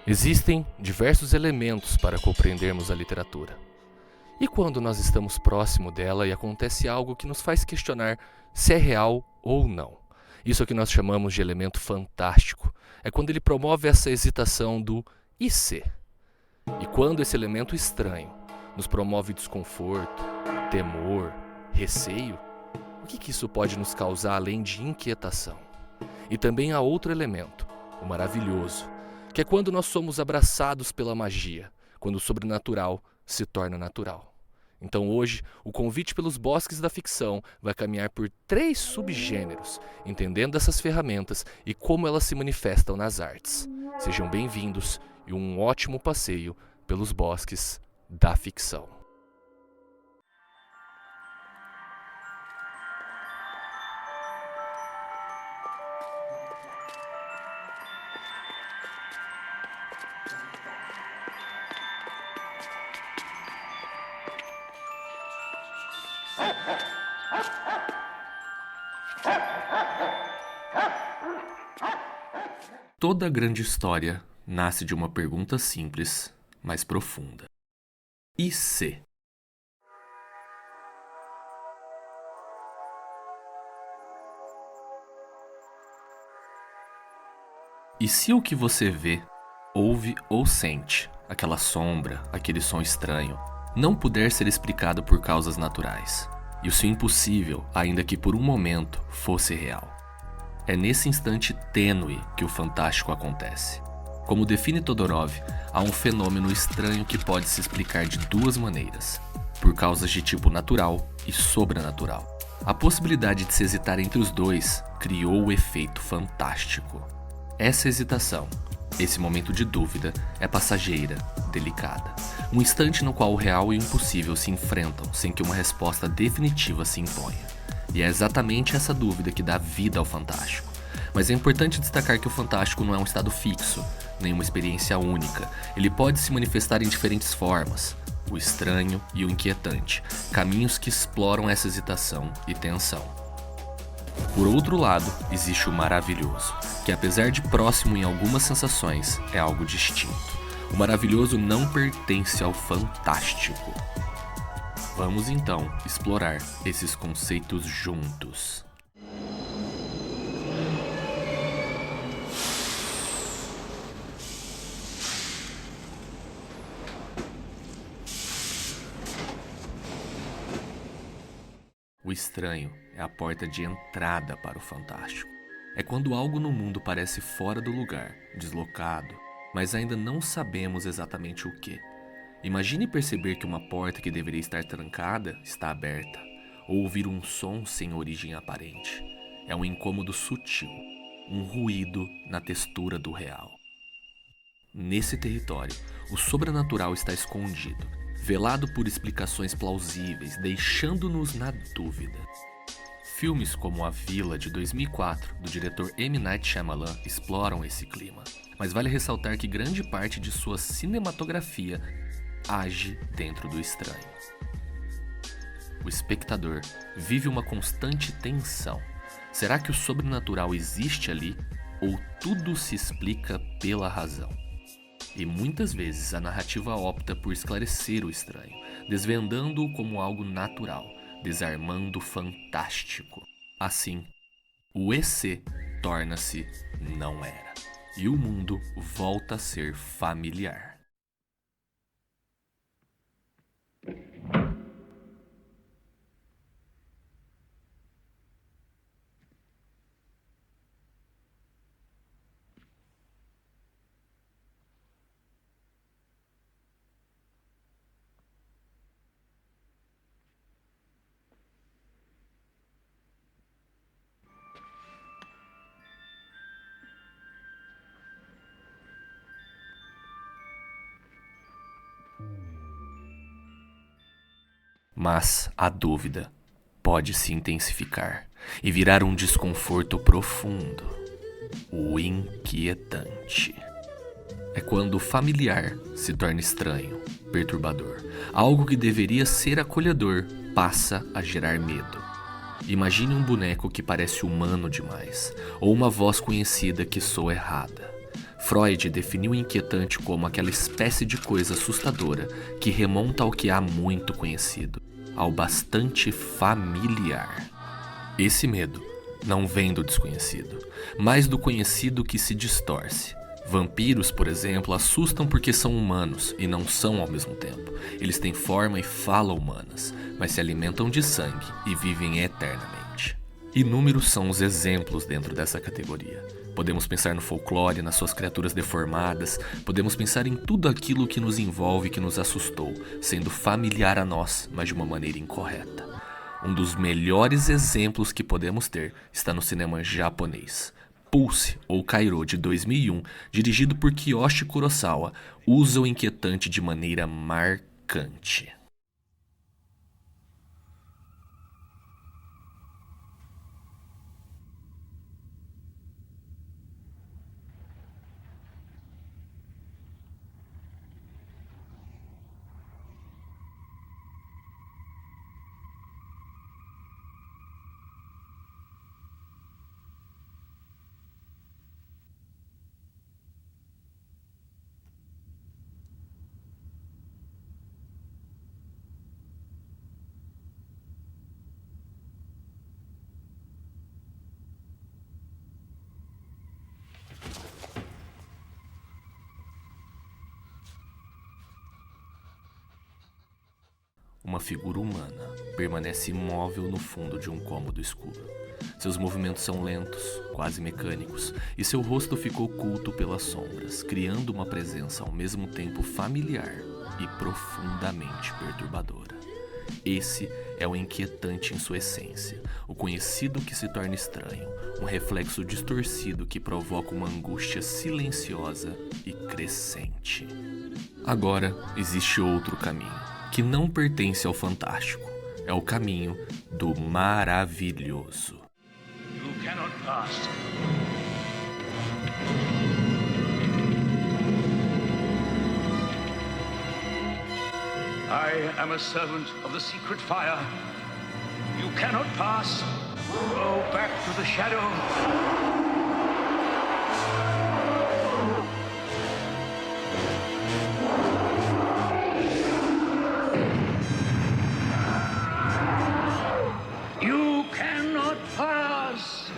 Existem diversos elementos para compreendermos a literatura. E quando nós estamos próximo dela e acontece algo que nos faz questionar se é real ou não? Isso é o que nós chamamos de elemento fantástico. É quando ele promove essa hesitação do e se? E quando esse elemento estranho nos promove desconforto, temor, receio, o que isso pode nos causar além de inquietação? E também há outro elemento, o maravilhoso, que é quando nós somos abraçados pela magia, quando o sobrenatural se torna natural. Então hoje, o convite pelos bosques da ficção vai caminhar por 3 subgêneros, entendendo essas ferramentas e como elas se manifestam nas artes. Sejam bem-vindos e um ótimo passeio pelos bosques da ficção. Toda grande história nasce de uma pergunta simples, mas profunda. E se? E se o que você vê, ouve ou sente, aquela sombra, aquele som estranho, não puder ser explicado por causas naturais? E o se o impossível, ainda que por um momento, fosse real? É nesse instante tênue que o fantástico acontece. Como define Todorov, há um fenômeno estranho que pode se explicar de 2 maneiras, por causas de tipo natural e sobrenatural. A possibilidade de se hesitar entre os dois criou o efeito fantástico. Essa hesitação, esse momento de dúvida, é passageira, delicada. Um instante no qual o real e o impossível se enfrentam sem que uma resposta definitiva se imponha. E é exatamente essa dúvida que dá vida ao fantástico. Mas é importante destacar que o fantástico não é um estado fixo, nem uma experiência única. Ele pode se manifestar em diferentes formas, o estranho e o inquietante, caminhos que exploram essa hesitação e tensão. Por outro lado, existe o maravilhoso, que apesar de próximo em algumas sensações, é algo distinto. O maravilhoso não pertence ao fantástico. Vamos então explorar esses conceitos juntos. O estranho é a porta de entrada para o fantástico. É quando algo no mundo parece fora do lugar, deslocado, mas ainda não sabemos exatamente o que. Imagine perceber que uma porta que deveria estar trancada está aberta, ou ouvir um som sem origem aparente. É um incômodo sutil, um ruído na textura do real. Nesse território, o sobrenatural está escondido, velado por explicações plausíveis, deixando-nos na dúvida. Filmes como A Vila, de 2004, do diretor M. Night Shyamalan, exploram esse clima. Mas vale ressaltar que grande parte de sua cinematografia age dentro do estranho. O espectador vive uma constante tensão. Será que o sobrenatural existe ali ou tudo se explica pela razão? E muitas vezes a narrativa opta por esclarecer o estranho, desvendando-o como algo natural, desarmando o fantástico. Assim, o e se torna-se não era, e o mundo volta a ser familiar. Mas a dúvida pode se intensificar e virar um desconforto profundo, o inquietante. É quando o familiar se torna estranho, perturbador. Algo que deveria ser acolhedor passa a gerar medo. Imagine um boneco que parece humano demais, ou uma voz conhecida que soa errada. Freud definiu o inquietante como aquela espécie de coisa assustadora que remonta ao que há muito conhecido, ao bastante familiar. Esse medo não vem do desconhecido, mas do conhecido que se distorce. Vampiros, por exemplo, assustam porque são humanos e não são ao mesmo tempo. Eles têm forma e fala humanas, mas se alimentam de sangue e vivem eternamente. Inúmeros são os exemplos dentro dessa categoria. Podemos pensar no folclore, nas suas criaturas deformadas, podemos pensar em tudo aquilo que nos envolve e que nos assustou, sendo familiar a nós, mas de uma maneira incorreta. Um dos melhores exemplos que podemos ter está no cinema japonês. Pulse, ou Kairo, de 2001, dirigido por Kiyoshi Kurosawa, usa o inquietante de maneira marcante. Uma figura humana permanece imóvel no fundo de um cômodo escuro. Seus movimentos são lentos, quase mecânicos, e seu rosto fica oculto pelas sombras, criando uma presença ao mesmo tempo familiar e profundamente perturbadora. Esse é o inquietante em sua essência, o conhecido que se torna estranho, um reflexo distorcido que provoca uma angústia silenciosa e crescente. Agora, existe outro caminho, que não pertence ao fantástico. É o caminho do maravilhoso. You cannot pass. I am a servant of the secret fire. You cannot pass. Go back to the shadow. You cannot pass.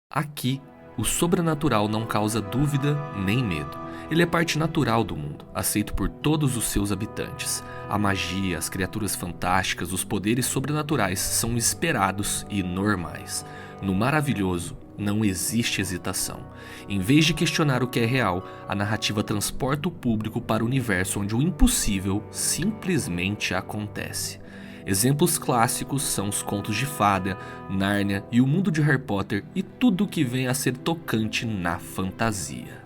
Aqui, o sobrenatural não causa dúvida nem medo. Ele é parte natural do mundo, aceito por todos os seus habitantes. A magia, as criaturas fantásticas, os poderes sobrenaturais são esperados e normais. No maravilhoso, não existe hesitação. Em vez de questionar o que é real, a narrativa transporta o público para o universo onde o impossível simplesmente acontece. Exemplos clássicos são os contos de fada, Nárnia e o mundo de Harry Potter e tudo que vem a ser tocante na fantasia.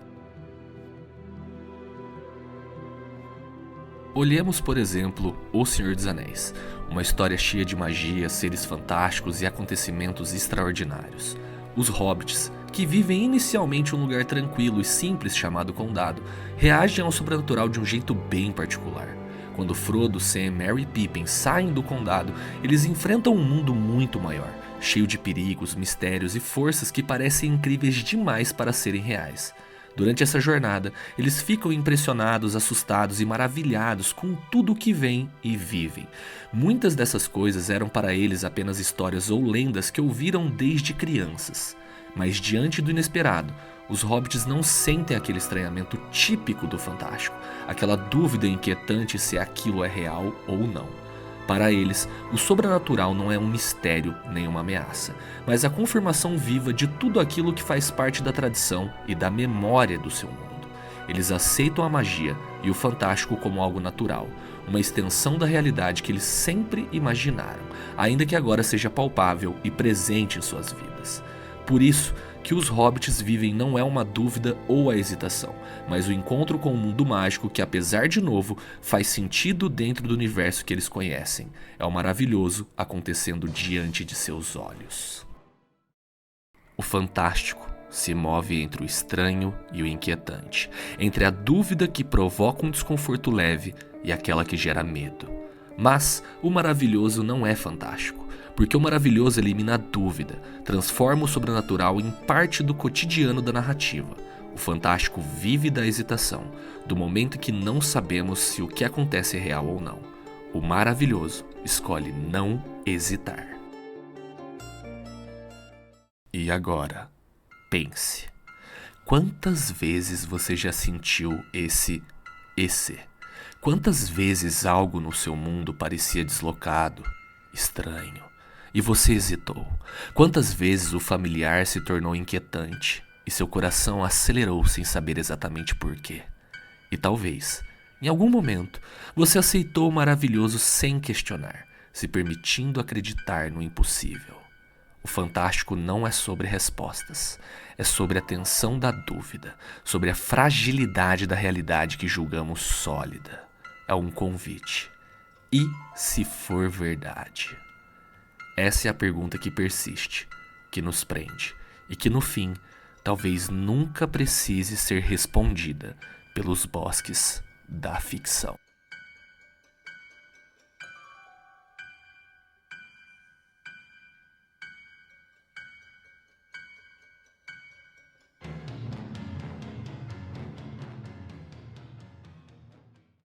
Olhemos, por exemplo, O Senhor dos Anéis, uma história cheia de magia, seres fantásticos e acontecimentos extraordinários. Os hobbits, que vivem inicialmente em um lugar tranquilo e simples chamado Condado, reagem ao sobrenatural de um jeito bem particular. Quando Frodo, Sam, Merry e Pippin saem do Condado, eles enfrentam um mundo muito maior, cheio de perigos, mistérios e forças que parecem incríveis demais para serem reais. Durante essa jornada, eles ficam impressionados, assustados e maravilhados com tudo o que veem e vivem. Muitas dessas coisas eram para eles apenas histórias ou lendas que ouviram desde crianças. Mas diante do inesperado, os hobbits não sentem aquele estranhamento típico do fantástico, aquela dúvida inquietante se aquilo é real ou não. Para eles, o sobrenatural não é um mistério nem uma ameaça, mas a confirmação viva de tudo aquilo que faz parte da tradição e da memória do seu mundo. Eles aceitam a magia e o fantástico como algo natural, uma extensão da realidade que eles sempre imaginaram, ainda que agora seja palpável e presente em suas vidas. Por isso que os hobbits vivem não é uma dúvida ou a hesitação, mas o encontro com o mundo mágico que, apesar de novo, faz sentido dentro do universo que eles conhecem. É o maravilhoso acontecendo diante de seus olhos. O fantástico se move entre o estranho e o inquietante, entre a dúvida que provoca um desconforto leve e aquela que gera medo. Mas o maravilhoso não é fantástico, porque o maravilhoso elimina a dúvida, transforma o sobrenatural em parte do cotidiano da narrativa. O fantástico vive da hesitação, do momento em que não sabemos se o que acontece é real ou não. O maravilhoso escolhe não hesitar. E agora, pense. Quantas vezes você já sentiu esse? Quantas vezes algo no seu mundo parecia deslocado, estranho, e você hesitou? Quantas vezes o familiar se tornou inquietante e seu coração acelerou sem saber exatamente por quê? E talvez, em algum momento, você aceitou o maravilhoso sem questionar, se permitindo acreditar no impossível. O fantástico não é sobre respostas, é sobre a tensão da dúvida, sobre a fragilidade da realidade que julgamos sólida. É um convite. E se for verdade? Essa é a pergunta que persiste, que nos prende e que no fim talvez nunca precise ser respondida pelos bosques da ficção.